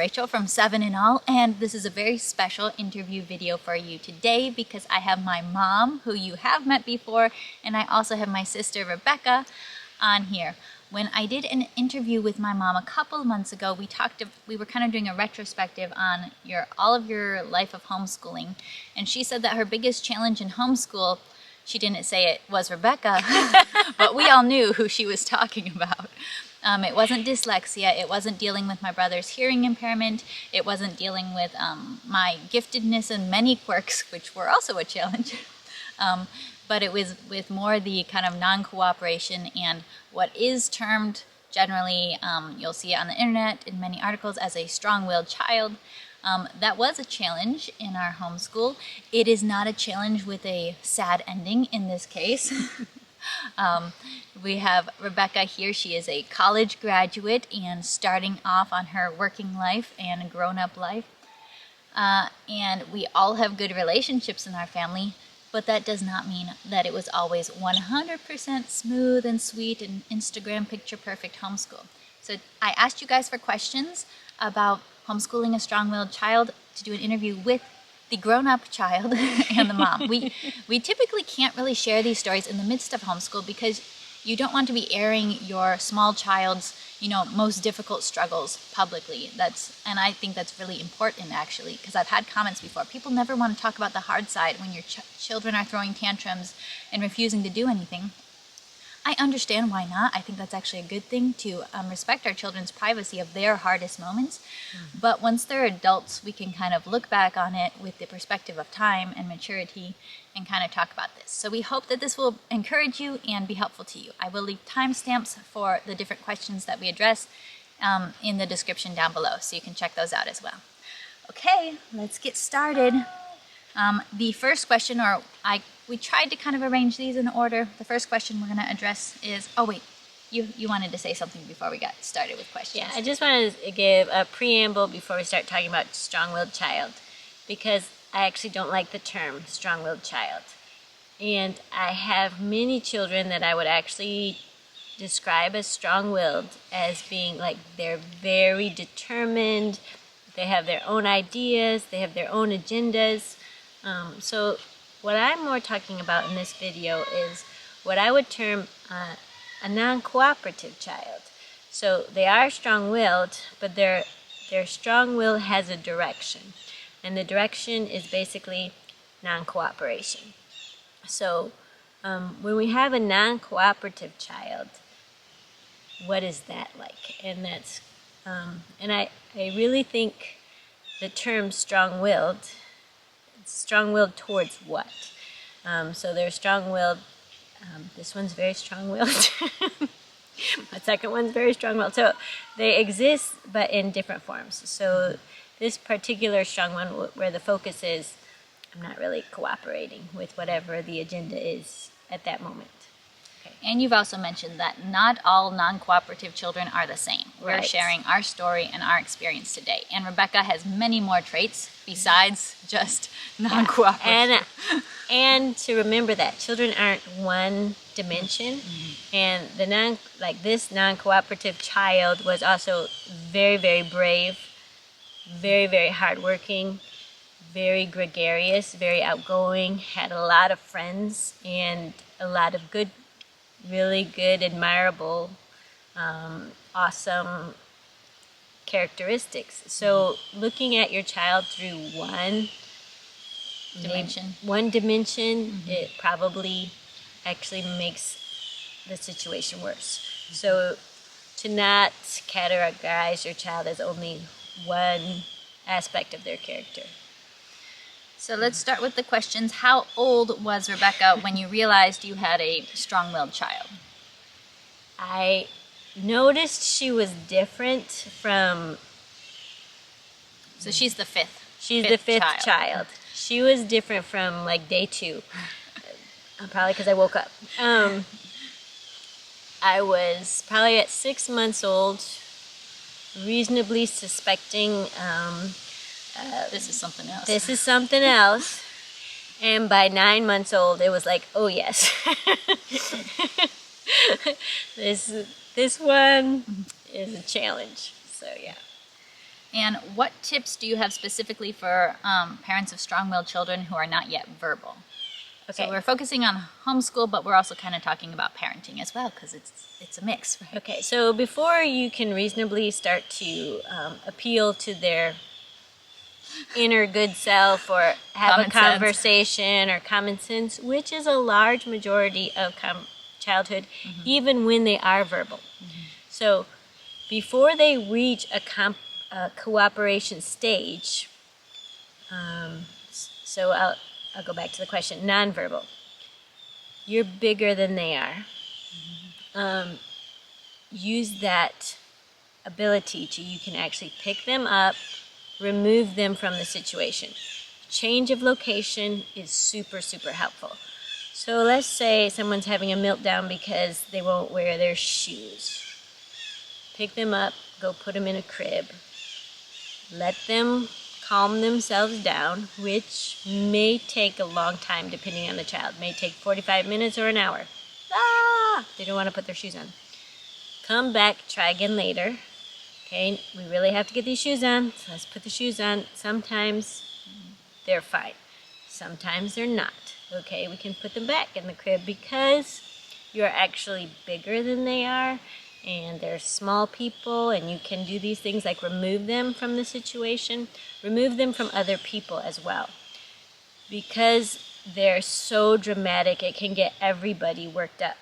Rachel from 7 in All, and this is a very special interview video for you today because I have my mom, who you have met before, and I also have my sister Rebekah on here. When I did an interview with my mom a couple months ago, we were kind of doing a retrospective on all of your life of homeschooling, and she said that her biggest challenge in homeschool, she didn't say it was Rebekah, but we all knew who she was talking about. It wasn't dyslexia, it wasn't dealing with my brother's hearing impairment, it wasn't dealing with my giftedness and many quirks, which were also a challenge. But it was with more the kind of non-cooperation and what is termed generally, you'll see it on the internet in many articles, as a strong-willed child. That was a challenge in our homeschool. It is not a challenge with a sad ending in this case. We have Rebekah here. She is a college graduate and starting off on her working life and grown-up life. And we all have good relationships in our family, but that does not mean that it was always 100% smooth and sweet and Instagram picture perfect homeschool. So I asked you guys for questions about homeschooling a strong-willed child to do an interview with the grown-up child and the mom. We typically can't really share these stories in the midst of homeschool because you don't want to be airing your small child's, most difficult struggles publicly. And I think that's really important actually, because I've had comments before. People never want to talk about the hard side when your children are throwing tantrums and refusing to do anything. I understand why not. I think that's actually a good thing to respect our children's privacy of their hardest moments. Mm-hmm. But once they're adults, we can kind of look back on it with the perspective of time and maturity and kind of talk about this. So we hope that this will encourage you and be helpful to you. I will leave timestamps for the different questions that we address in the description down below, so you can check those out as well. Okay, let's get started. The first question, we tried to kind of arrange these in order. The first question we're going to address is, oh wait, you wanted to say something before we got started with questions. Yeah, I just wanted to give a preamble before we start talking about strong-willed child, because I actually don't like the term strong-willed child. And I have many children that I would actually describe as strong-willed as being like they're very determined, they have their own ideas, they have their own agendas. So what I'm more talking about in this video is what I would term a non-cooperative child. So they are strong-willed, but their strong will has a direction. And the direction is basically non-cooperation. So when we have a non-cooperative child, what is that like? And that's and I really think the term strong-willed towards what? So they're strong-willed. This one's very strong-willed. My second one's very strong-willed. So they exist, but in different forms. So this particular strong one, where the focus is, I'm not really cooperating with whatever the agenda is at that moment. Okay. And you've also mentioned that not all non-cooperative children are the same. We're sharing our story and our experience today. And Rebekah has many more traits besides just non-cooperative. Yeah. And to remember that children aren't one dimension. Mm-hmm. And this non-cooperative child was also very, very brave, very, very hardworking, very gregarious, very outgoing, had a lot of friends and a lot of really good, admirable, awesome characteristics. So looking at your child through one dimension, mm-hmm. It probably actually makes the situation worse. Mm-hmm. So to not categorize your child as only one aspect of their character. So let's start with the questions. How old was Rebekah when you realized you had a strong-willed child? I noticed she was different from... So she's the fifth. She's the fifth child. She was different from like day 2. Probably because I woke up. I was probably at 6 months old, reasonably suspecting... this is something else. This is something else. And by 9 months old, it was like, oh yes. This one is a challenge. So yeah. And what tips do you have specifically for parents of strong-willed children who are not yet verbal? Okay. So we're focusing on homeschool, but we're also kind of talking about parenting as well, because it's a mix, right? Okay, so before you can reasonably start to appeal to their inner good self or have Common a conversation or common sense, which is a large majority of childhood, even when they are verbal. So before they reach a cooperation stage, so I'll go back to the question, nonverbal. You're bigger than they are. Use that ability to, you can actually pick them up, remove them from the situation. Change of location is super, super helpful. So let's say someone's having a meltdown because they won't wear their shoes. Pick them up, go put them in a crib. Let them calm themselves down, which may take a long time depending on the child. May take 45 minutes or an hour. They don't want to put their shoes on. Come back, try again later. Okay, we really have to get these shoes on, so let's put the shoes on. Sometimes they're fine. Sometimes they're not. Okay, we can put them back in the crib because you're actually bigger than they are and they're small people, and you can do these things like remove them from the situation, remove them from other people as well. Because they're so dramatic, it can get everybody worked up.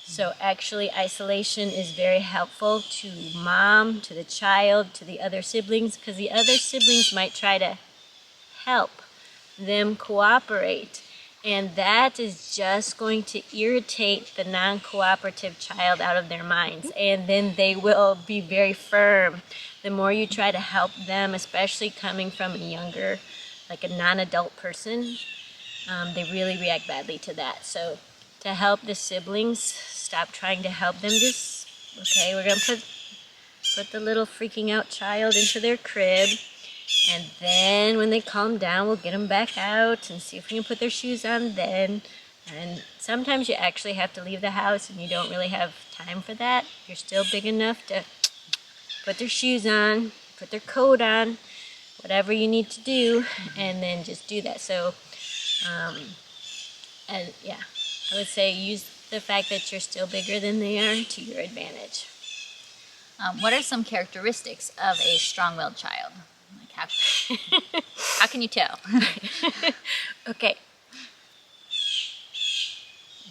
So actually isolation is very helpful to mom, to the child, to the other siblings, because the other siblings might try to help them cooperate. And that is just going to irritate the non-cooperative child out of their minds. And then they will be very firm. The more you try to help them, especially coming from a younger, like a non-adult person, they really react badly to that. So to help the siblings, stop trying to help them. Just, okay, we're going to put the little freaking out child into their crib. And then when they calm down, we'll get them back out and see if we can put their shoes on then. And sometimes you actually have to leave the house and you don't really have time for that. You're still big enough to put their shoes on, put their coat on, whatever you need to do, and then just do that. So, and yeah, I would say use the fact that you're still bigger than they are to your advantage. What are some characteristics of a strong-willed child? Like how can you tell? Okay.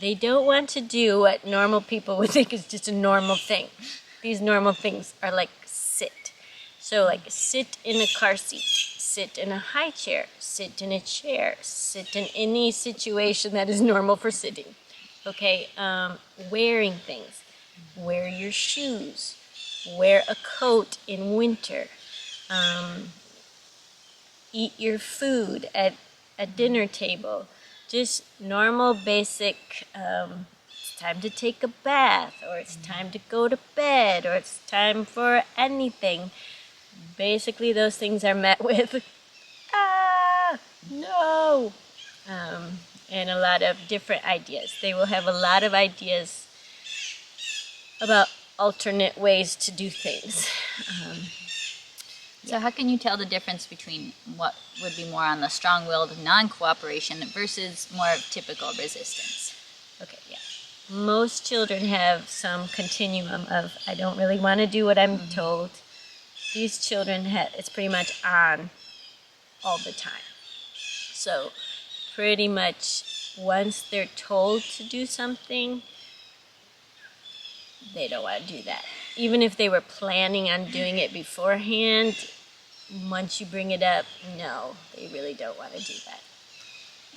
They don't want to do what normal people would think is just a normal thing. These normal things are like sit. So like sit in a car seat, sit in a high chair, sit in a chair, sit in any situation that is normal for sitting. Okay, wearing things. Wear your shoes. Wear a coat in winter. Eat your food at a dinner table. Just normal, basic, it's time to take a bath, or it's time to go to bed, or it's time for anything. Basically, those things are met with, no, and a lot of different ideas. They will have a lot of ideas about alternate ways to do things. So how can you tell the difference between what would be more on the strong-willed non-cooperation versus more of typical resistance? Okay, yeah. Most children have some continuum of, I don't really want to do what I'm told. These children, it's pretty much on all the time. So pretty much once they're told to do something, they don't want to do that. Even if they were planning on doing it beforehand, once you bring it up, no, they really don't want to do that.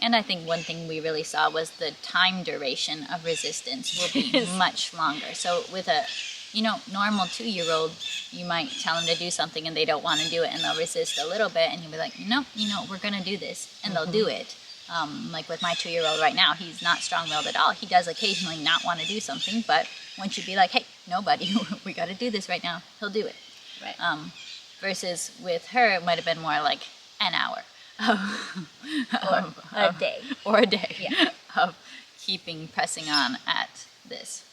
And I think one thing we really saw was the time duration of resistance will be much longer. So with a, normal 2-year-old, you might tell them to do something and they don't want to do it and they'll resist a little bit and you'll be like, no, we're going to do this, and they'll do it. Like with my 2-year-old right now, he's not strong-willed at all. He does occasionally not want to do something, but once you be like, hey, nobody, we got to do this right now, he'll do it. Right. Versus with her, it might have been more like an hour. Or a day. Or a day, yeah, of pressing on at this.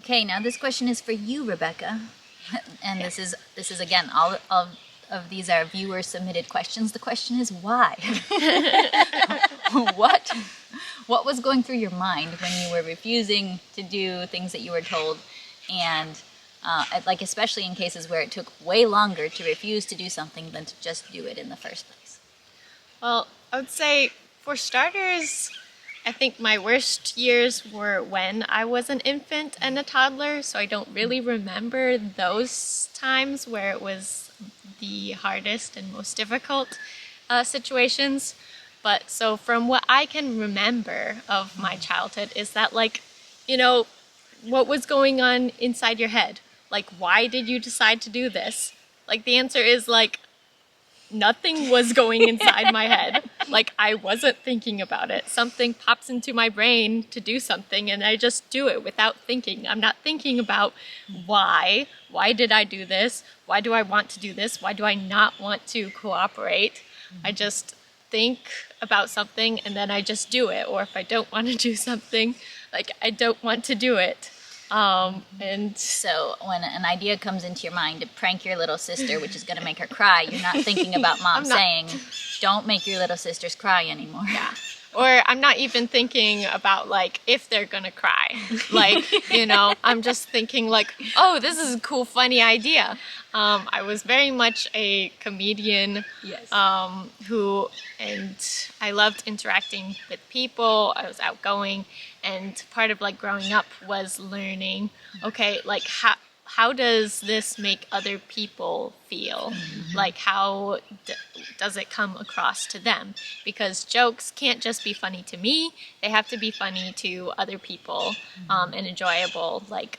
Okay, now this question is for you, Rebekah. And this is again, all of these are viewer submitted questions. The question is why? What was going through your mind when you were refusing to do things that you were told, and like especially in cases where it took way longer to refuse to do something than to just do it in the first place? Well, I would say for starters, I think my worst years were when I was an infant and a toddler, so I don't really remember those times where it was the hardest and most difficult situations. But so from what I can remember of my childhood is that, like, you know, what was going on inside your head? Like, why did you decide to do this? Like, the answer is, like, nothing was going inside my head. Like, I wasn't thinking about it. Something pops into my brain to do something, and I just do it without thinking. I'm not thinking about why. Why did I do this? Why do I want to do this? Why do I not want to cooperate? I just think about something, and then I just do it. Or if I don't want to do something, like, I don't want to do it. And so when an idea comes into your mind to prank your little sister, which is going to make her cry, you're not thinking about mom saying, don't make your little sisters cry anymore. Yeah. Or I'm not even thinking about, like, if they're gonna cry. Like, you know, I'm just thinking, like, oh, this is a cool, funny idea. I was very much a comedian. Yes. And I loved interacting with people. I was outgoing. And part of, like, growing up was learning, okay, like, how does this make other people feel? Like, how does it come across to them? Because jokes can't just be funny to me. They have to be funny to other people, and enjoyable, like,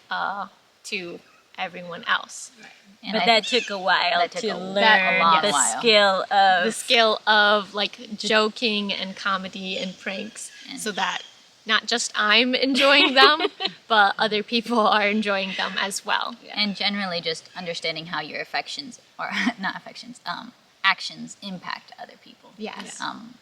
to everyone else. And But that took a while to learn the while. skill of Like, joking and comedy and pranks, so that not just I'm enjoying them, but other people are enjoying them as well. And generally just understanding how your actions impact other people. Yes.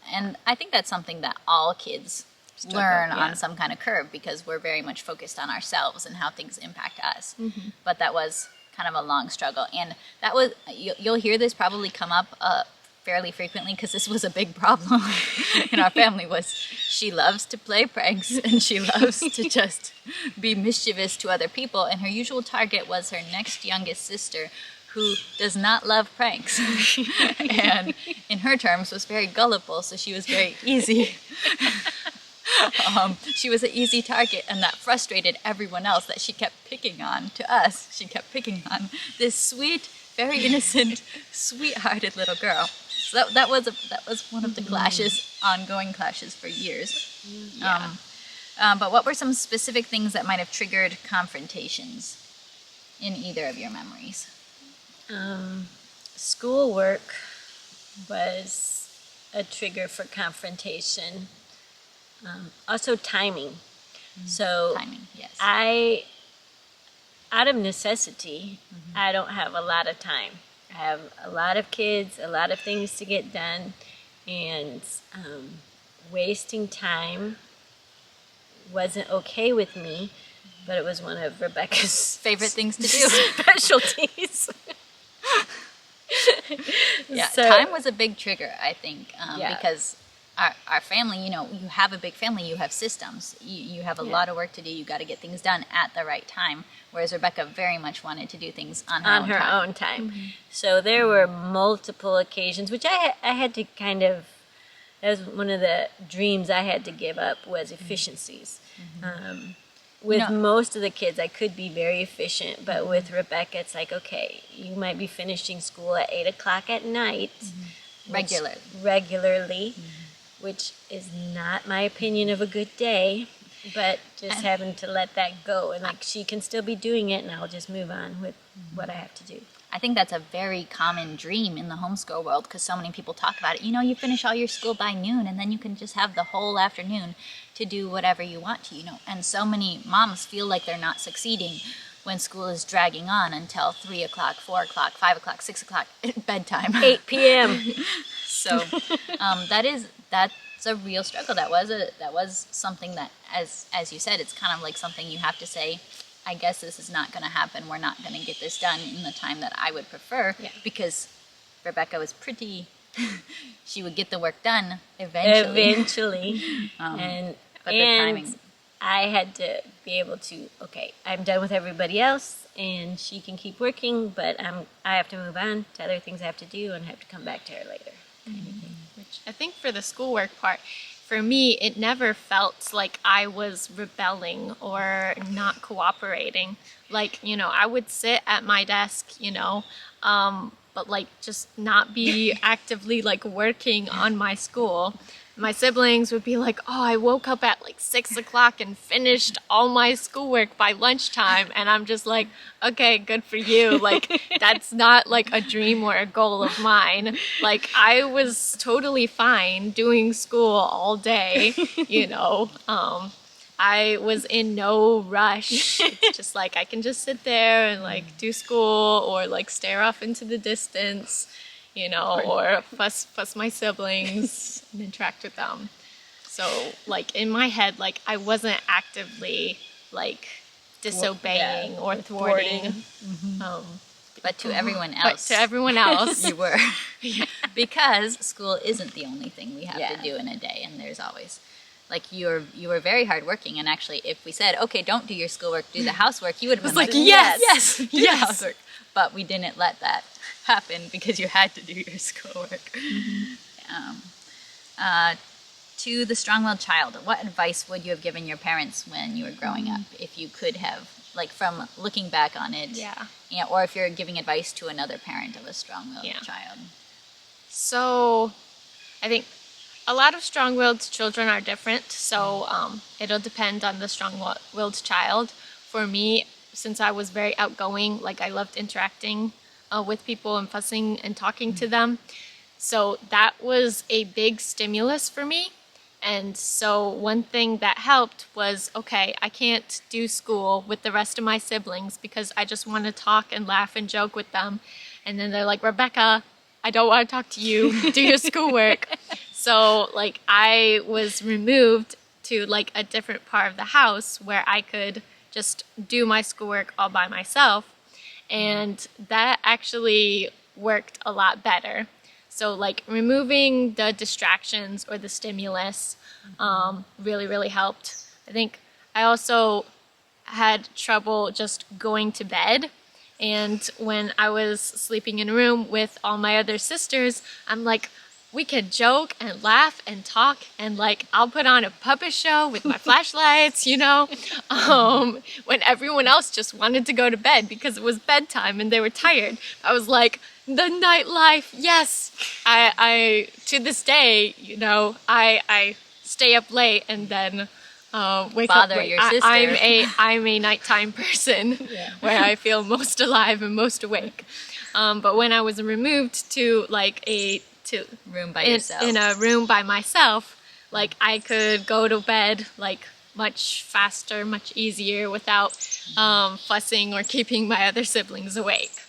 And I think that's something that all kids learn yeah. on some kind of curve, because we're very much focused on ourselves and how things impact us. But that was kind of a long struggle. And that was, you'll hear this probably come up fairly frequently, because this was a big problem in our family. Was she loves to play pranks, and she loves to just be mischievous to other people, and her usual target was her next youngest sister, who does not love pranks and in her terms was very gullible, so she was very easy. She was an easy target, and that frustrated everyone else, that she kept picking on to us. She kept picking on this sweet, very innocent, sweethearted little girl. So that was one of the clashes, ongoing clashes for years. Yeah. But what were some specific things that might have triggered confrontations in either of your memories? Schoolwork was a trigger for confrontation. Also timing. So Timing, yes. out of necessity, I don't have a lot of time. I have a lot of kids, a lot of things to get done, and wasting time wasn't okay with me, but it was one of Rebekah's Favorite things to do. specialties. Yeah, So- time was a big trigger, I think, Yeah. because our family, you know, you have a big family, you have systems, you have a lot of work to do, you got to get things done at the right time, whereas Rebekah very much wanted to do things on her own time. So there were multiple occasions, which I had to kind of, that was one of the dreams I had to give up, was efficiencies. With most of the kids, I could be very efficient, but with Rebekah, it's like, okay, you might be finishing school at 8 o'clock at night. Regularly, which is not my opinion of a good day, but just having to let that go. And like, she can still be doing it, and I'll just move on with what I have to do. I think that's a very common dream in the homeschool world, because so many people talk about it. You know, you finish all your school by noon, and then you can just have the whole afternoon to do whatever you want to, you know. And so many moms feel like they're not succeeding when school is dragging on until 3 o'clock, 4 o'clock, 5 o'clock, 6 o'clock, bedtime. 8 p.m. So that's a real struggle. That was something that, as you said, it's kind of like something you have to say, I guess this is not going to happen. We're not going to get this done in the time that I would prefer, because Rebekah was pretty, she would get the work done eventually. But the timing. I had to be able to, okay, I'm done with everybody else, and she can keep working, but I have to move on to other things I have to do and have to come back to her later. Which I think for the schoolwork part, for me, it never felt like I was rebelling or not cooperating. Like, I would sit at my desk, but like just not be actively like working on my school. My siblings would be like, oh, I woke up at like 6 o'clock and finished all my schoolwork by lunchtime. And I'm just like, okay, good for you. Like, that's not like a dream or a goal of mine. Like, I was totally fine doing school all day, I was in no rush. It's just like, I can just sit there and like do school or like stare off into the distance, or fuss my siblings and interact with them. So like in my head, like I wasn't actively like disobeying or thwarting. But to everyone else. You were. Because school isn't the only thing we have to do in a day, and there's always, like, you were very hardworking, and actually if we said, okay, don't do your schoolwork, do the housework, you would have been like, yes, do the housework. But we didn't let that happen because you had to do your schoolwork. To the strong-willed child, what advice would you have given your parents when you were growing up, if you could have, like from looking back on it, or if you're giving advice to another parent of a strong-willed child? So I think a lot of strong-willed children are different, so it'll depend on the strong-willed child. For me, since I was very outgoing, like I loved interacting with people and fussing and talking to them. So that was a big stimulus for me. And so one thing that helped was, okay, I can't do school with the rest of my siblings because I just want to talk and laugh and joke with them. And then they're like, Rebekah, I don't want to talk to you. Do your schoolwork. So like I was removed to like a different part of the house where I could just do my schoolwork all by myself. And that actually worked a lot better. So like removing the distractions or the stimulus really, really helped. I think I also had trouble just going to bed. And when I was sleeping in a room with all my other sisters, I'm like, we could joke and laugh and talk, and like I'll put on a puppet show with my flashlights, when everyone else just wanted to go to bed because it was bedtime and they were tired. I was like, the nightlife, yes. I to this day, I stay up late and then wake up late. Your sister. I'm a nighttime person where I feel most alive and most awake. But when I was removed to like room by yourself. In a room by myself, like I could go to bed like much faster, much easier without fussing or keeping my other siblings awake.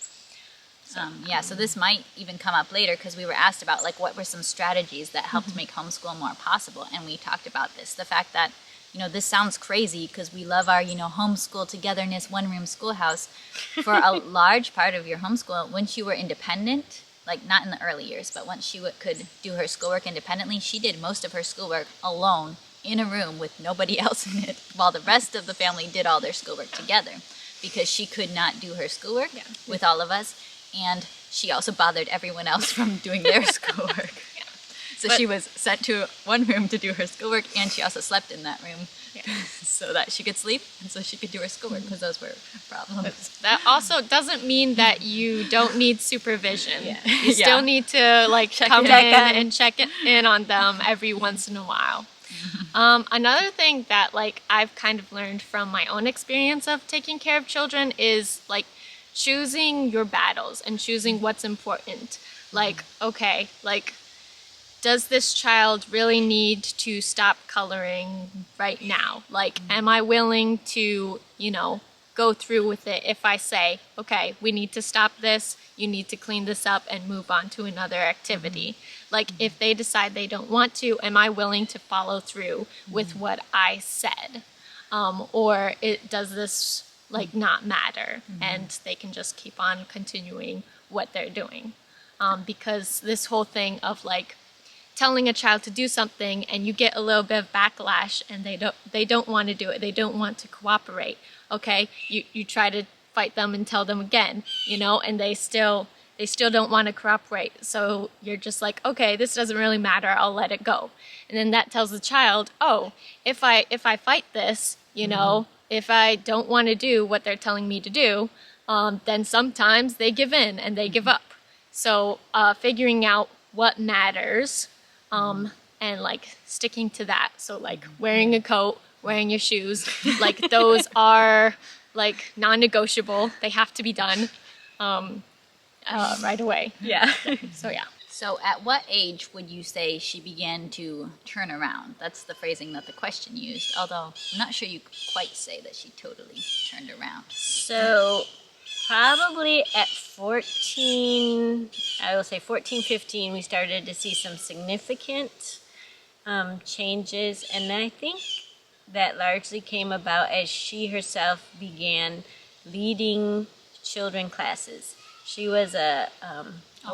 So this might even come up later because we were asked about like what were some strategies that helped make homeschool more possible, and we talked about this, the fact that this sounds crazy because we love our homeschool togetherness, one room schoolhouse. For a large part of your homeschool, once you were independent, like not in the early years, but once she could do her schoolwork independently, she did most of her schoolwork alone in a room with nobody else in it, while the rest of the family did all their schoolwork together, because she could not do her schoolwork with all of us, and she also bothered everyone else from doing their schoolwork. So she was sent to one room to do her schoolwork, and she also slept in that room so that she could sleep and so she could do her schoolwork, because those were problems. But that also doesn't mean that you don't need supervision. You still need to like come in and check in on them every once in a while. Another thing that like I've kind of learned from my own experience of taking care of children is like choosing your battles and choosing what's important. Like, okay, like, does this child really need to stop coloring right now? Like, am I willing to, go through with it if I say, okay, we need to stop this, you need to clean this up and move on to another activity? Like, if they decide they don't want to, am I willing to follow through with what I said? Does this like not matter, and they can just keep on continuing what they're doing. Because this whole thing of like telling a child to do something and you get a little bit of backlash and they don't want to do it, they don't want to cooperate, okay, you try to fight them and tell them again, and they still don't want to cooperate. So you're just like, okay, this doesn't really matter, I'll let it go. And then that tells the child, oh, if I fight this, if I don't want to do what they're telling me to do, then sometimes they give in and they give up. So figuring out what matters, and like sticking to that. So like wearing a coat, wearing your shoes, like those are like non-negotiable. They have to be done right away. Yeah. So yeah. So at what age would you say she began to turn around? That's the phrasing that the question used, although I'm not sure you could quite say that she totally turned around. So probably at 14, I will say 14, 15, we started to see some significant changes. And I think that largely came about as she herself began leading children classes. She was a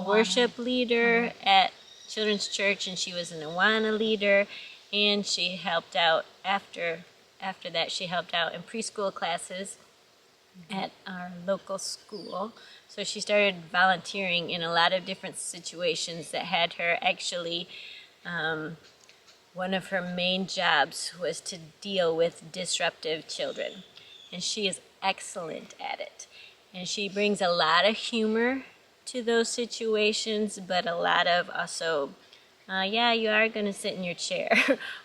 worship leader at Children's Church, and she was an Awana leader, and she helped out after that. She helped out in preschool classes at our local school. So she started volunteering in a lot of different situations that had her actually, one of her main jobs was to deal with disruptive children, and she is excellent at it. And she brings a lot of humor to those situations, but a lot of also, yeah, you are going to sit in your chair,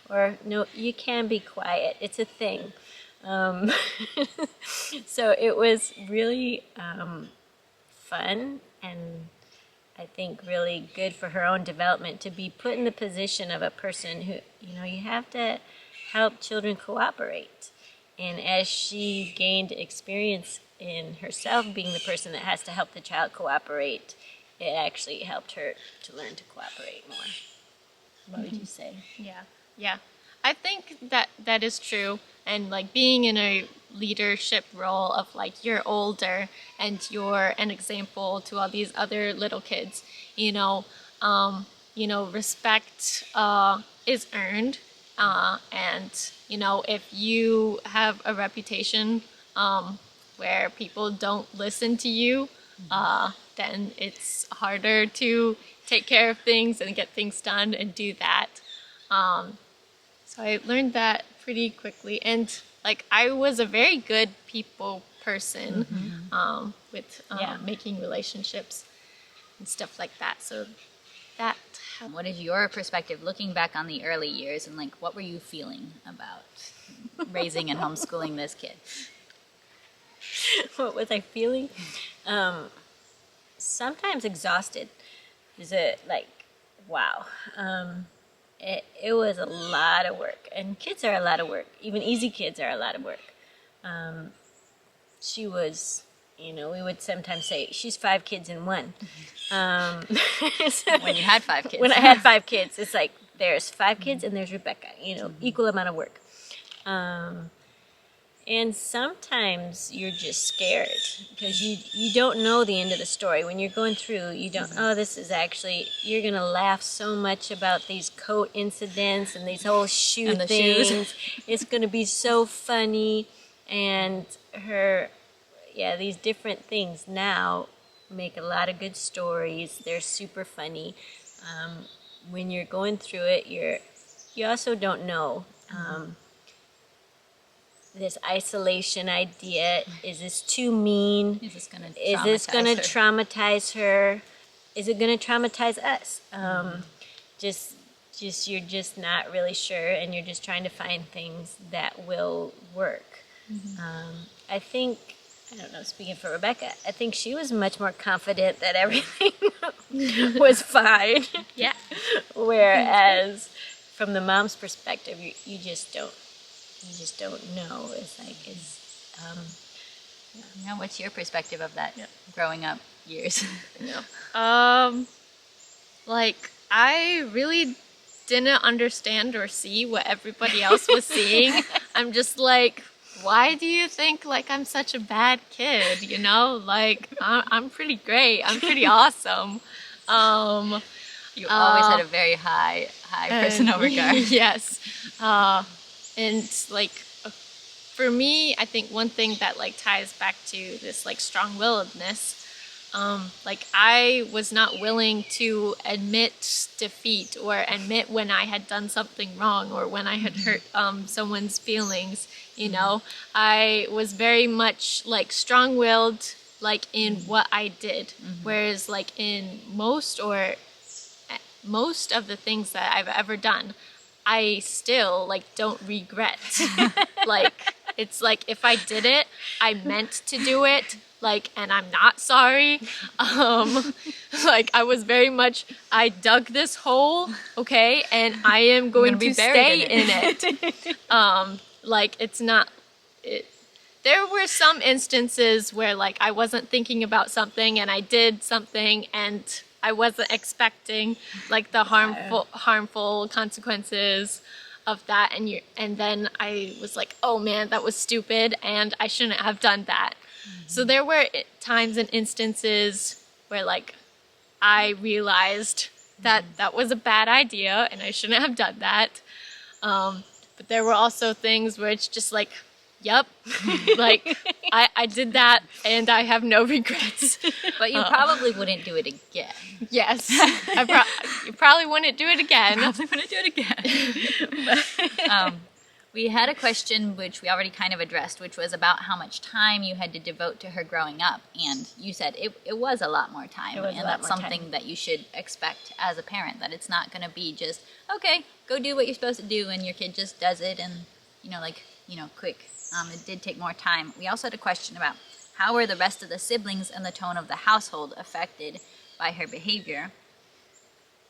or no, you can be quiet. It's a thing. So it was really fun, and I think really good for her own development to be put in the position of a person who, you have to help children cooperate. And as she gained experience in herself being the person that has to help the child cooperate, it actually helped her to learn to cooperate more. What would you say? Yeah. I think that is true. And like being in a leadership role of like you're older and you're an example to all these other little kids, respect is earned. And if you have a reputation where people don't listen to you, then it's harder to take care of things and get things done and do that. So I learned that pretty quickly. And like I was a very good people person with making relationships and stuff like that. So that helped. What is your perspective looking back on the early years, and like what were you feeling about raising and homeschooling this kid? What was I feeling? Sometimes exhausted. Is it like, wow. It was a lot of work, and kids are a lot of work. Even easy kids are a lot of work. She was, we would sometimes say, she's 5 kids in one. When you had 5 kids. When I had 5 kids, it's like there's 5 kids and there's Rebekah, equal amount of work. And sometimes you're just scared because you don't know the end of the story. When you're going through, you don't, this is actually, you're going to laugh so much about these coat incidents and these whole shoe and the things. shoes. It's going to be so funny. And these different things now make a lot of good stories. They're super funny. When you're going through it, you also don't know. This isolation idea, is this too mean? Is this going to traumatize her? Is it going to traumatize us? You're just not really sure, and you're just trying to find things that will work. I think, I don't know, speaking for Rebekah, I think she was much more confident that everything was fine. Yeah. Whereas from the mom's perspective, you just don't know. It's like, what's your perspective of that growing up years? Like I really didn't understand or see what everybody else was seeing. I'm just like, why do you think like I'm such a bad kid? You know, like I'm pretty great. I'm pretty awesome. You always had a very high personal regard. Yes. And like for me, I think one thing that like ties back to this like strong-willedness, like I was not willing to admit defeat or admit when I had done something wrong or when I had hurt someone's feelings. You know, I was very much like strong-willed, like in what I did, whereas like in most of the things that I've ever done, I still like don't regret. Like it's like if I did it, I meant to do it, like, and I'm not sorry. Like I was very much, I dug this hole, okay, and I am going to stay in it. Like it's not it. There were some instances where like I wasn't thinking about something and I did something and I wasn't expecting like the harmful consequences of that, and then I was like, oh man, that was stupid and I shouldn't have done that. So there were times and instances where like I realized that that was a bad idea and I shouldn't have done that. But there were also things where it's just like, yep, like I did that and I have no regrets. But you probably wouldn't do it again. Yes, you probably wouldn't do it again. We had a question which we already kind of addressed, which was about how much time you had to devote to her growing up. And you said it was a lot more time. And that's something that you should expect as a parent, that it's not going to be just, okay, go do what you're supposed to do, and your kid just does it and, quick. It did take more time. We also had a question about how were the rest of the siblings and the tone of the household affected by her behavior?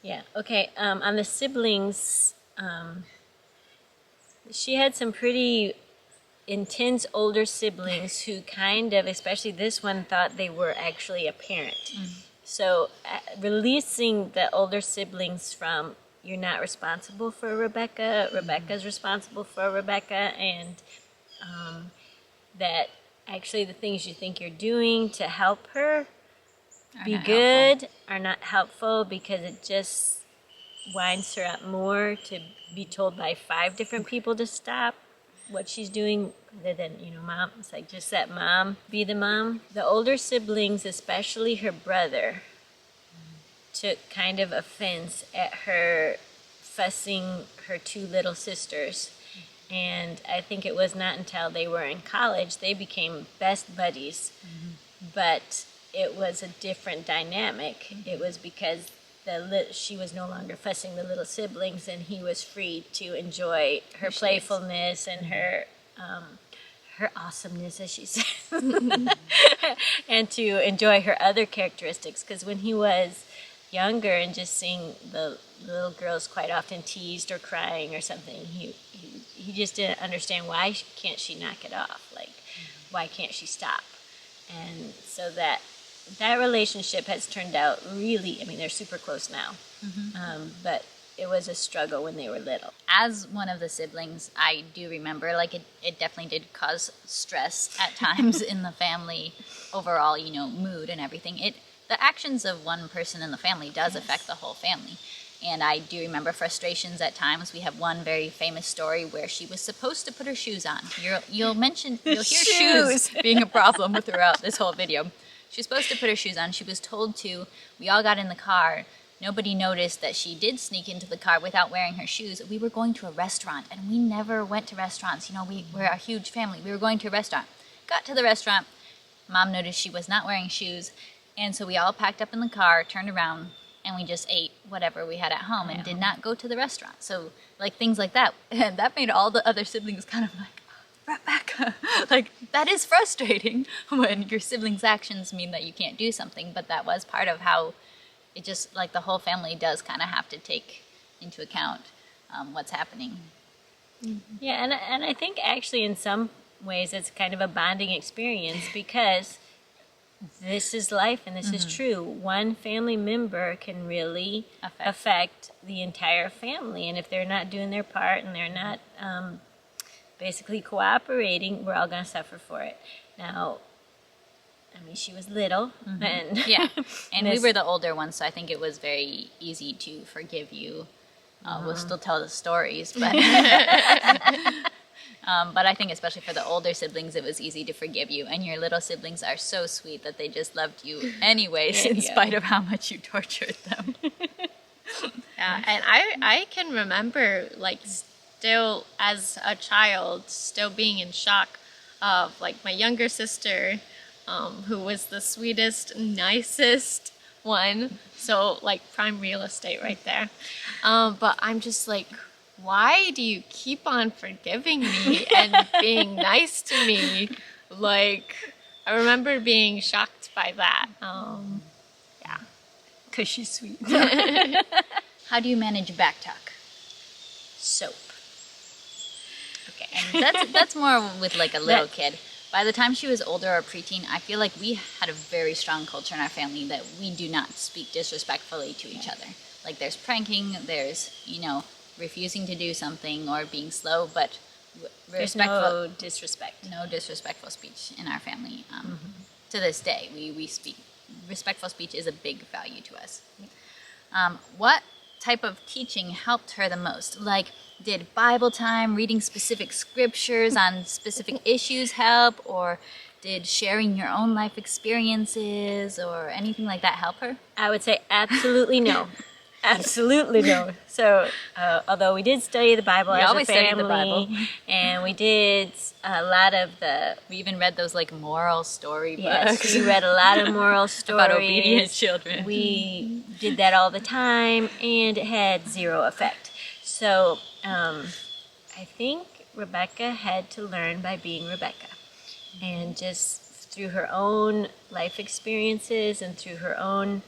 Yeah, okay. On the siblings, she had some pretty intense older siblings who kind of, especially this one, thought they were actually a parent. So releasing the older siblings from, you're not responsible for Rebekah, Rebekah's responsible for Rebekah, and that actually the things you think you're doing to help her be good are not helpful, because it just winds her up more to be told by 5 different people to stop what she's doing, other than, mom. It's like, just let mom be the mom. The older siblings, especially her brother, took kind of offense at her fussing her 2 little sisters. And I think it was not until they were in college they became best buddies. But it was a different dynamic. It was because she was no longer fussing the little siblings, and he was free to enjoy her playfulness and her awesomeness, as she said, and to enjoy her other characteristics. Because when he was younger and just seeing the little girls quite often teased or crying or something, he just didn't understand, why can't she knock it off? Like, why can't she stop? And so that relationship has turned out really, they're super close now. But it was a struggle when they were little. As one of the siblings, I do remember, like, it definitely did cause stress at times in the family overall, mood and everything. The actions of one person in the family does affect the whole family. And I do remember frustrations at times. We have one very famous story where she was supposed to put her shoes on. You'll hear shoes being a problem throughout this whole video. She was supposed to put her shoes on. She was told to. We all got in the car. Nobody noticed that she did sneak into the car without wearing her shoes. We were going to a restaurant, and we never went to restaurants. We're a huge family. We were going to a restaurant. Got to the restaurant. Mom noticed she was not wearing shoes. And so we all packed up in the car, turned around, and we just ate whatever we had at home and did not go to the restaurant. So, like, things like that. And that made all the other siblings kind of like, Rebekah. Like, that is frustrating when your siblings' actions mean that you can't do something. But that was part of how it just, like, the whole family does kind of have to take into account what's happening. Yeah, and I think actually in some ways it's kind of a bonding experience, because this is life and this is true. One family member can really affect the entire family. And if they're not doing their part and they're not basically cooperating, we're all going to suffer for it. Now, I mean, she was little, and Yeah, and we were the older ones, so I think it was very easy to forgive you. We'll still tell the stories, but but I think especially for the older siblings, it was easy to forgive you. And your little siblings are so sweet that they just loved you anyways, in spite of how much you tortured them. Yeah, and I can remember, like, still as a child, still being in shock of, like, my younger sister, who was the sweetest, nicest one. So, like, prime real estate right there. But I'm just like, why do you keep on forgiving me and being nice to me? Like, I remember being shocked by that. Yeah. because she's sweet. How do you manage backtalk? Soap. Okay, and that's more with like a little kid. By the time she was older or preteen, I feel like we had a very strong culture in our family that we do not speak disrespectfully to each other. Like there's pranking, there's, refusing to do something or being slow, but There's no disrespect. No disrespectful speech in our family. To this day, we speak. Respectful speech is a big value to us. What type of teaching helped her the most? Like, did Bible time, reading specific scriptures on specific issues help? Or did sharing your own life experiences or anything like that help her? I would say absolutely no. Absolutely no. So, although we did study the Bible as a family, and we did a lot of we even read those like moral story books. Yes, we read a lot of moral stories about obedient children. We did that all the time, and it had zero effect. So, I think Rebekah had to learn by being Rebekah, and just through her own life experiences and through her own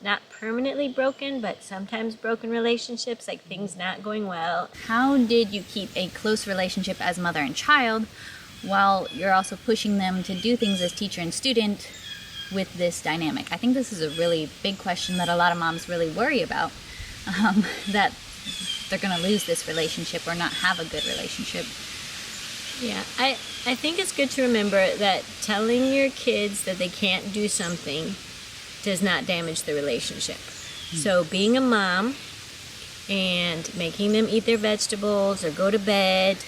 not permanently broken, but sometimes broken relationships, like things not going well. How did you keep a close relationship as mother and child while you're also pushing them to do things as teacher and student with this dynamic? I think this is a really big question that a lot of moms really worry about, that they're going to lose this relationship or not have a good relationship. Yeah, I think it's good to remember that telling your kids that they can't do something does not damage the relationship. So being a mom and making them eat their vegetables or go to bed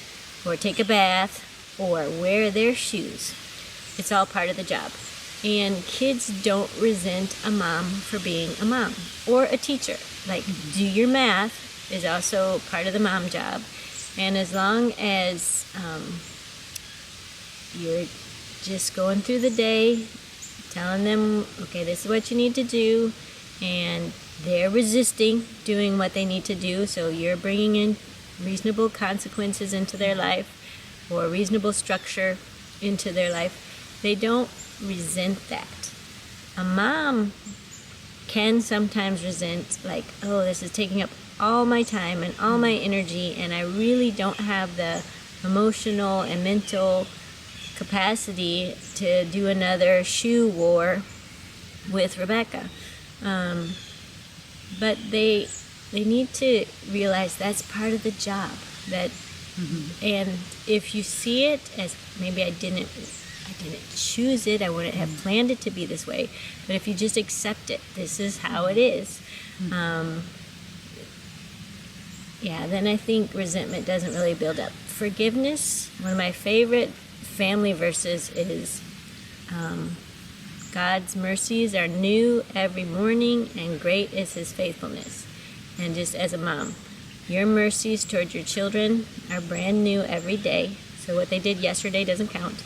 or take a bath or wear their shoes, it's all part of the job. And kids don't resent a mom for being a mom or a teacher. Like, do your math is also part of the mom job. And as long as you're just going through the day, telling them, okay, this is what you need to do, and they're resisting doing what they need to do, so you're bringing in reasonable consequences into their life or reasonable structure into their life, they don't resent that. A mom can sometimes resent, like, oh, this is taking up all my time and all my energy, and I really don't have the emotional and mental capacity to do another shoe war with Rebekah. But they need to realize that's part of the job. That and if you see it as, maybe I didn't choose it, I wouldn't have planned it to be this way, but if you just accept it, this is how it is, then I think resentment doesn't really build up. Forgiveness, one of my favorite family verses is God's mercies are new every morning, and great is his faithfulness. And just as a mom, your mercies toward your children are brand new every day. So what they did yesterday doesn't count.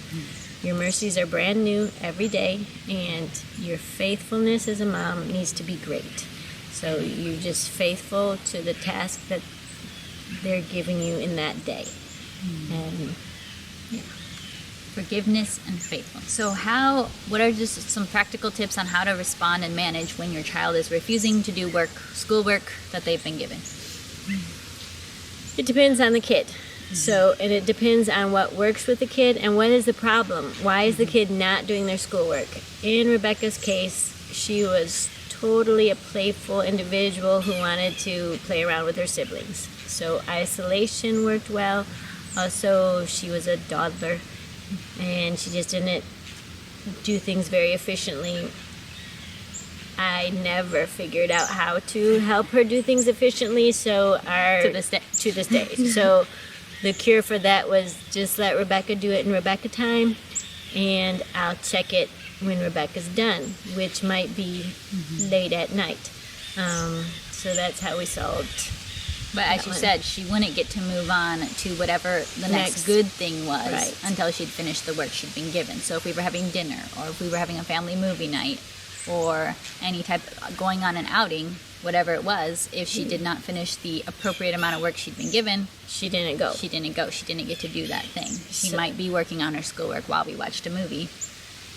Your mercies are brand new every day, and your faithfulness as a mom needs to be great. So you're just faithful to the task that they're giving you in that day. And forgiveness and faithfulness. So what are just some practical tips on how to respond and manage when your child is refusing to do schoolwork that they've been given? It depends on the kid. And it depends on what works with the kid and what is the problem. Why is the kid not doing their schoolwork? In Rebekah's case, she was totally a playful individual who wanted to play around with her siblings. So isolation worked well. Also, she was a toddler, and she just didn't do things very efficiently. I never figured out how to help her do things efficiently, so To this day. So the cure for that was just let Rebekah do it in Rebekah time, and I'll check it when Rebekah's done, which might be late at night. So that's how we solved. But as you said, she wouldn't get to move on to whatever the next good thing was Right. until she'd finished the work she'd been given. So if we were having dinner, or if we were having a family movie night, or any type of going on an outing, whatever it was, if she did not finish the appropriate amount of work she'd been given, She didn't go. she didn't go. She didn't get to do that thing. She So- might be working on her schoolwork while we watched a movie.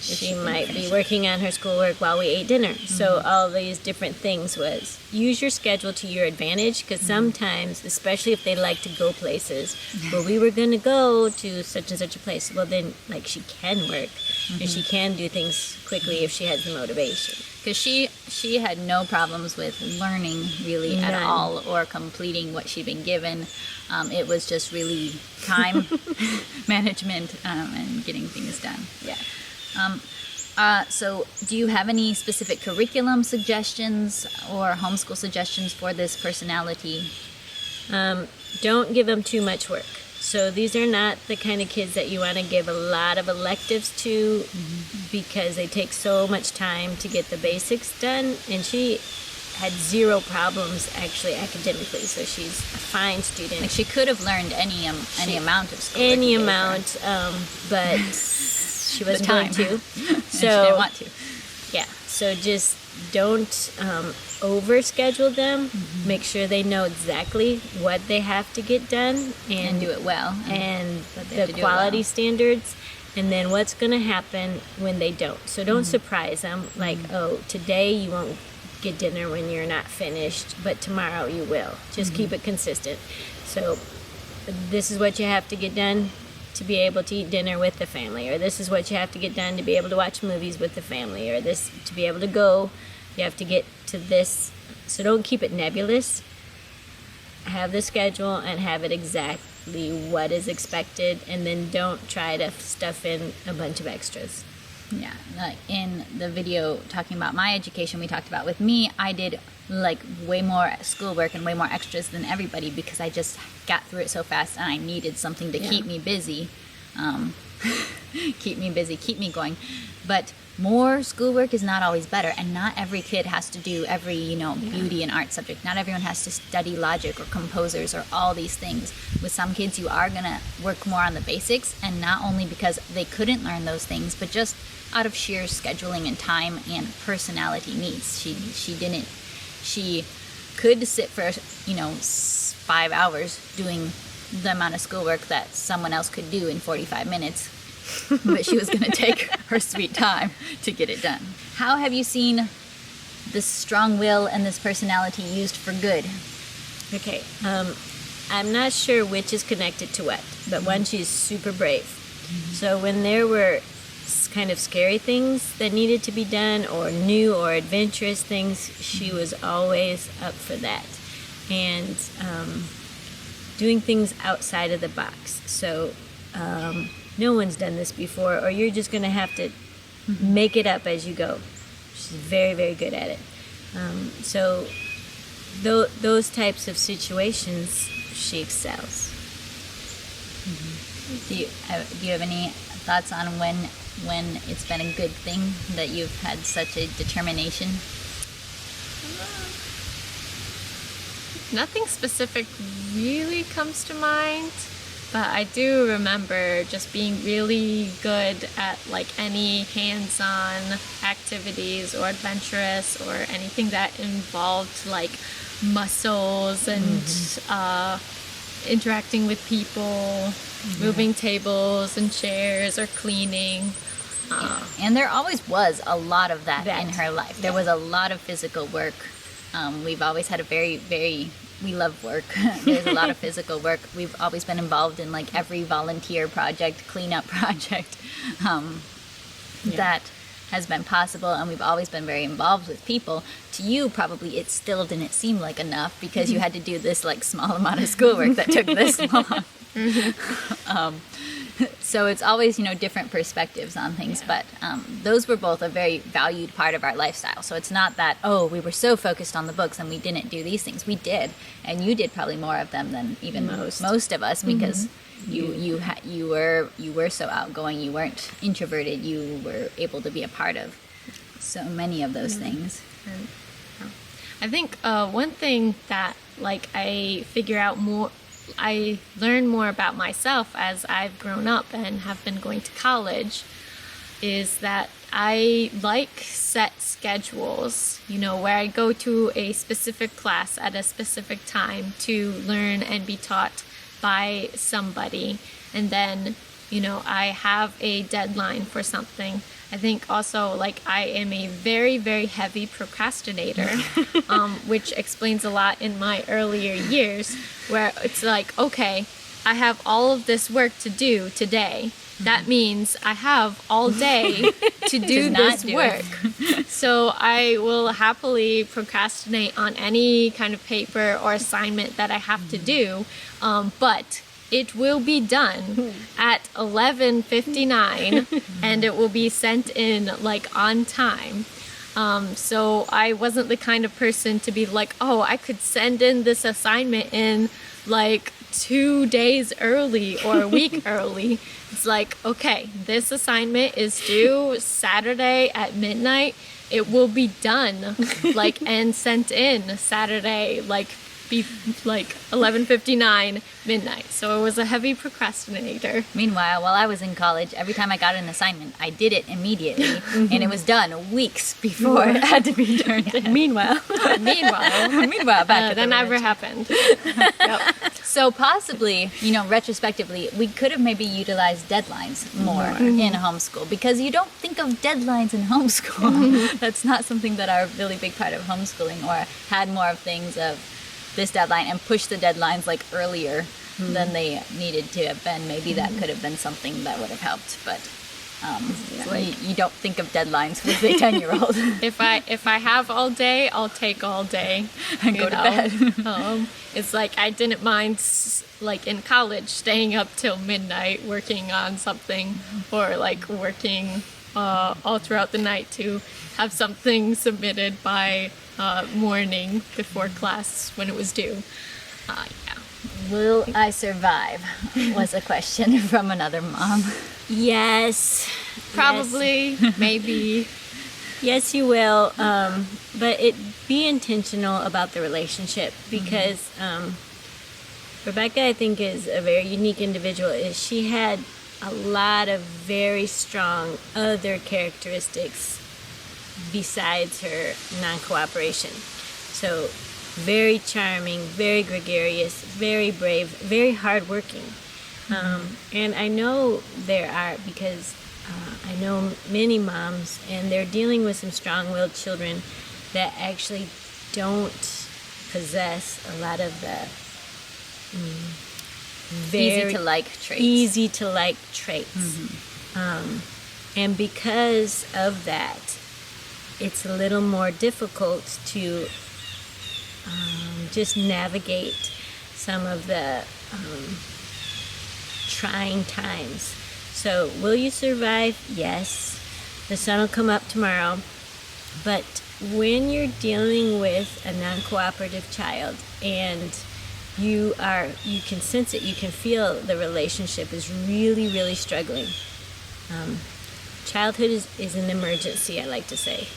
She might be working on her schoolwork while we ate dinner. So all these different things was use your schedule to your advantage, because sometimes, especially if they like to go places, well, we were going to go to such and such a place. Well, then, like, she can work and she can do things quickly if she has the motivation. Because she had no problems with learning really at None. all, or completing what she'd been given. It was just really time management and getting things done. Yeah. So do you have any specific curriculum suggestions or homeschool suggestions for this personality? Don't give them too much work. So these are not the kind of kids that you want to give a lot of electives to, because they take so much time to get the basics done. And she had zero problems actually academically, so she's a fine student. Like, she could have learned any amount of school. Any amount, but she wasn't going to. And she didn't So want to. yeah, so just don't overschedule them. Make sure they know exactly what they have to get done And do it well. and But they have the to do it quality well. standards, and then what's going to happen when they don't. So don't surprise them, like, oh, today you won't get dinner when you're not finished, but tomorrow you will. Just keep it consistent. So this is what you have to get done to be able to eat dinner with the family, or this is what you have to get done to be able to watch movies with the family, or this to be able to go, you have to get to this. So don't keep it nebulous. Have the schedule and have it exactly what is expected, and then don't try to stuff in a bunch of extras. Yeah, like in the video talking about my education, we talked about with me, I did like way more schoolwork and way more extras than everybody, because I just got through it so fast, and I needed something to keep me busy, keep me going. But more schoolwork is not always better, and not every kid has to do every, beauty and art subject. Not everyone has to study logic or composers or all these things. With some kids, you are gonna work more on the basics, and not only because they couldn't learn those things, but just out of sheer scheduling and time and personality needs. She could sit for 5 hours doing the amount of schoolwork that someone else could do in 45 minutes, but she was going to take her sweet time to get it done. How have you seen this strong will and this personality used for good? Okay, I'm not sure which is connected to what, but one, she's super brave. So when there were kind of scary things that needed to be done, or new or adventurous things, she was always up for that. And doing things outside of the box. So no one's done this before, or you're just going to have to make it up as you go. She's very, very good at it. So those types of situations, she excels. Do you have any thoughts on when it's been a good thing that you've had such a determination? Nothing specific really comes to mind, but I do remember just being really good at like any hands-on activities or adventurous or anything that involved like muscles and interacting with people, moving tables and chairs, or cleaning. And there always was a lot of that That. in her life. There was a lot of physical work. We've always had a we love work. There's a lot of physical work. We've always been involved in like every volunteer project, cleanup project that has been possible, and we've always been very involved with people. To you, probably it still didn't seem like enough because you had to do this like small amount of schoolwork that took this long. So it's always, different perspectives on things, but those were both a very valued part of our lifestyle. So it's not that, we were so focused on the books and we didn't do these things. We did, and you did probably more of them than even most of us, because you were so outgoing. You weren't introverted. You were able to be a part of so many of those things. I think one thing that I learned more about myself as I've grown up and have been going to college is that I like set schedules, where I go to a specific class at a specific time to learn and be taught by somebody. And then, I have a deadline for something. I think also I am a very, very heavy procrastinator, which explains a lot in my earlier years, where it's okay, I have all of this work to do today. That means I have all day to do this work. So I will happily procrastinate on any kind of paper or assignment that I have to do, but it will be done at 11:59 and it will be sent in on time. So I wasn't the kind of person to be I could send in this assignment in 2 days early or a week early. It's okay, this assignment is due Saturday at midnight. It will be done and sent in Saturday be 11:59 midnight. So I was a heavy procrastinator. Meanwhile, while I was in college, every time I got an assignment, I did it immediately, and it was done weeks before it had to be turned in. Meanwhile, back to that never happened. Yep. So possibly, retrospectively, we could have maybe utilized deadlines more in homeschool, because you don't think of deadlines in homeschool. That's not something that are a really big part of homeschooling, or had more of things of this deadline and push the deadlines earlier than they needed to have been. Maybe that could have been something that would have helped, but you don't think of deadlines with a 10-year-old. If I have all day, I'll take all day and go to bed. It's I didn't mind in college staying up till midnight working on something, or working all throughout the night to have something submitted by morning before class when it was due. Will I survive? Was a question from another mom. yes. Probably, maybe. Yes, you will. But be intentional about the relationship, because Rebekah, I think, is a very unique individual. She had a lot of very strong other characteristics besides her non-cooperation. So very charming, very gregarious, very brave, very hardworking. And I know there are, because I know many moms, and they're dealing with some strong-willed children that actually don't possess a lot of the easy to like traits. And because of that, it's a little more difficult to just navigate some of the trying times. So will you survive? Yes. The sun will come up tomorrow. But when you're dealing with a non-cooperative child, and you can sense it, you can feel the relationship is really, really struggling. Childhood is an emergency, I like to say.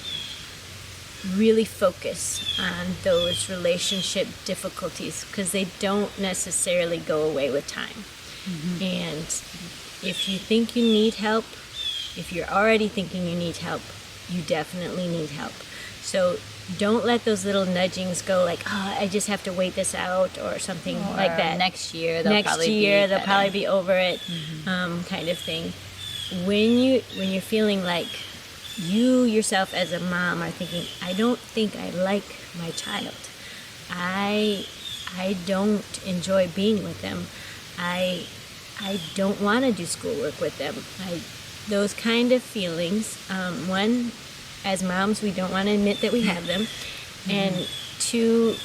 Really focus on those relationship difficulties, because they don't necessarily go away with time. And if you think you need help, if you're already thinking you need help, you definitely need help. So don't let those little nudgings go I just have to wait this out, or something like that. Next year they'll probably be over it, kind of thing. When you're feeling you yourself as a mom are thinking, I don't think I like my child. I don't enjoy being with them. I don't want to do schoolwork with them. Those kind of feelings, one, as moms, we don't want to admit that we have them. And two,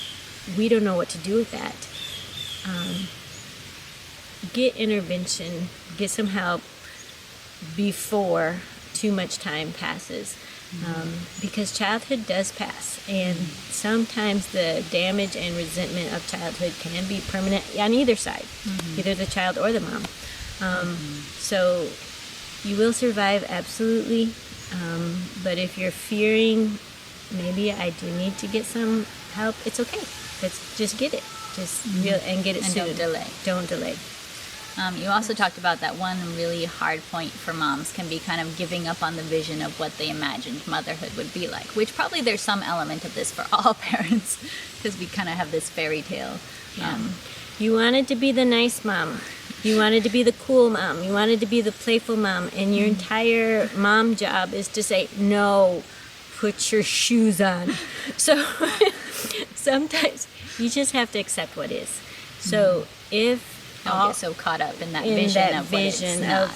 we don't know what to do with that. get intervention, get some help before too much time passes. Because childhood does pass, and sometimes the damage and resentment of childhood can be permanent on either side, either the child or the mom. So you will survive, absolutely, but if you're fearing, maybe I do need to get some help, it's okay. Just get it. And get it And soon. don't delay. Don't delay. You also talked about that one really hard point for moms can be kind of giving up on the vision of what they imagined motherhood would be like, which probably there's some element of this for all parents, because we kind of have this fairy tale. You wanted to be the nice mom. You wanted to be the cool mom. You wanted to be the playful mom. And your entire mom job is to say, no, put your shoes on. So sometimes you just have to accept what is. So if Don't get so caught up in that vision of what it's not.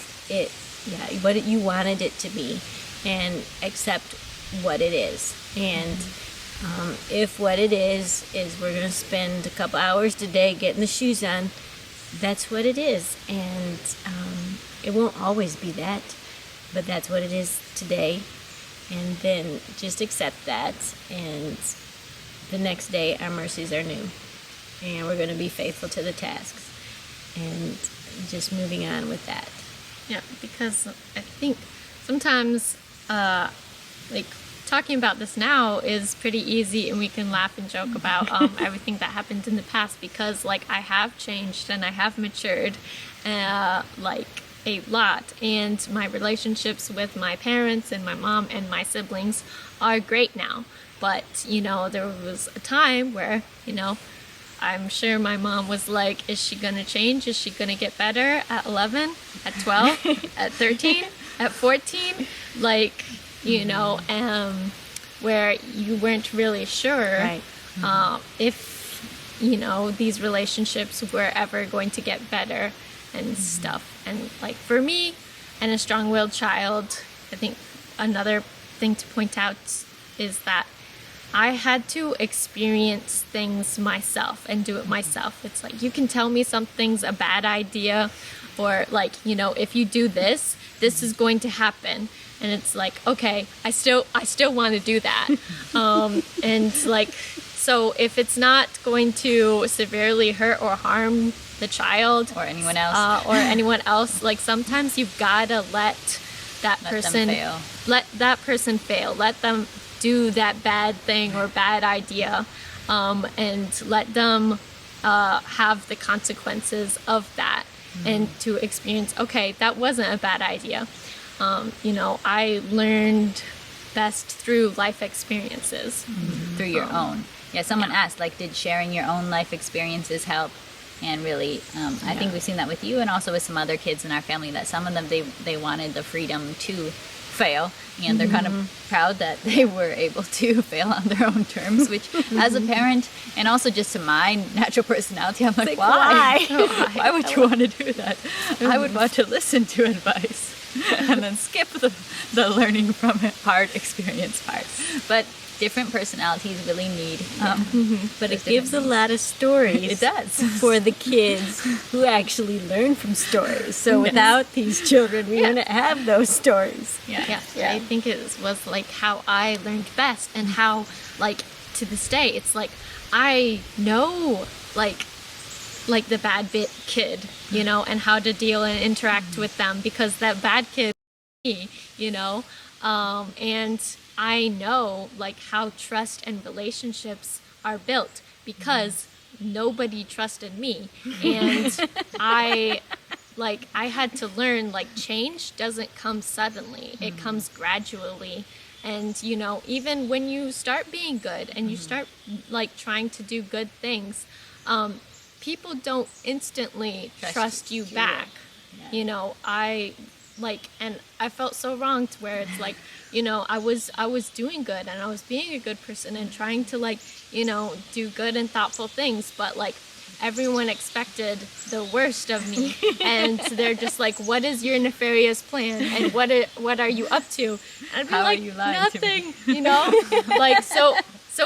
What you wanted it to be, and accept what it is. And if what it is we're going to spend a couple hours today getting the shoes on, that's what it is. And it won't always be that, but that's what it is today. And then just accept that, and the next day our mercies are new, and we're going to be faithful to the tasks, and just moving on with that. Yeah, because I think sometimes, like, talking about this now is pretty easy, and we can laugh and joke about everything that happened in the past, because, like, I have changed and I have matured, like, a lot, and my relationships with my parents and my mom and my siblings are great now. But, you know, there was a time where, you know, I'm sure my mom was like, is she going to change? Is she going to get better at 11, at 12, at 13, at 14? Like, you know, where you weren't really sure Right. If, you know, these relationships were ever going to get better and stuff. And, like, for me and a strong-willed child, I think another thing to point out is that I had to experience things myself and do it myself. It's like, you can tell me something's a bad idea, or, like, you know, if you do this, this is going to happen. And it's like, okay, I still want to do that. And, like, so if it's not going to severely hurt or harm the child Or anyone else. Like, sometimes you've got to let that person fail. Let that person fail. Let them do that bad thing or bad idea, and let them have the consequences of that, and to experience, okay, that wasn't a bad idea. You know, I learned best through life experiences. Through your own. Yeah, someone asked, like, did sharing your own life experiences help? And really, I think we've seen that with you, and also with some other kids in our family, that some of them, they wanted the freedom to fail, and they're kind of proud that they were able to fail on their own terms, which as a parent, and also just to my natural personality, I'm like, why? Why would you want to do that? I would want to listen to advice and then skip the learning from it hard experience part. But different personalities really need But it gives a lot of stories. It does. For the kids who actually learn from stories. So without these children, we wouldn't have those stories. Yeah. I think it was like how I learned best, and how, like, to this day, it's like I know, like the bad kid, you know, and how to deal and interact with them, because that bad kid, you know, and I know, like, how trust and relationships are built, because nobody trusted me, and I had to learn, like, change doesn't come suddenly, it comes gradually. And, you know, even when you start being good and you start, like, trying to do good things, people don't instantly trust you back. Yeah. You know, and I felt so wronged, where it's like, you know, I was doing good, and I was being a good person and trying to, like, you know, do good and thoughtful things, but, like, everyone expected the worst of me, and they're just like, what is your nefarious plan, and what are you up to? And I'd be How like, are you lying to me? nothing, you know? Like, so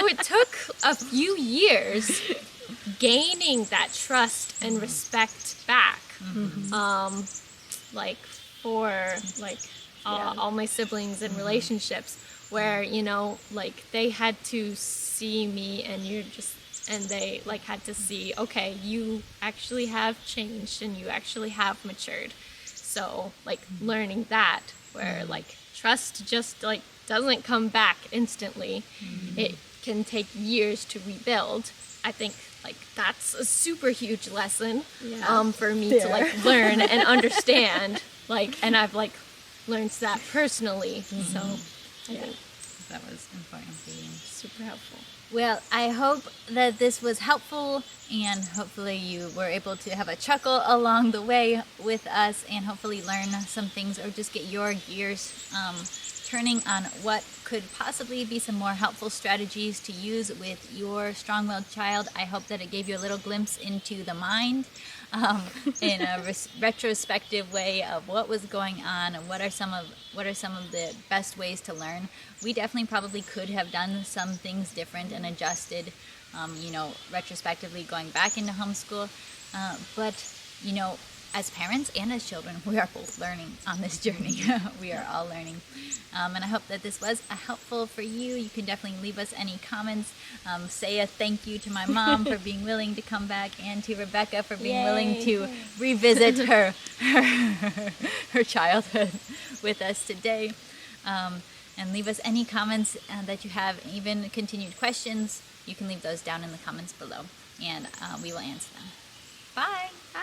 it took a few years gaining that trust and respect back like for like all my siblings and relationships, where like they had to see me, and they like had to see, okay, you actually have changed and you actually have matured. So like learning that, where like trust just like doesn't come back instantly. It can take years to rebuild. I think like that's a super huge lesson for me to like learn and understand, like, and I've like learned that personally. So I think that was important for you. Super helpful. Well, I hope that this was helpful, and hopefully you were able to have a chuckle along the way with us, and hopefully learn some things, or just get your gears turning on what could possibly be some more helpful strategies to use with your strong-willed child. I hope that it gave you a little glimpse into the mind in a retrospective way of what was going on, and what are some of the best ways to learn. We definitely probably could have done some things different and adjusted, retrospectively going back into homeschool. But as parents and as children, we are both learning on this journey. We are all learning. And I hope that this was helpful for you. You can definitely leave us any comments. Say a thank you to my mom for being willing to come back, and to Rebekah for being willing to revisit her childhood with us today. And leave us any comments that you have, even continued questions. You can leave those down in the comments below, and we will answer them. Bye. Bye.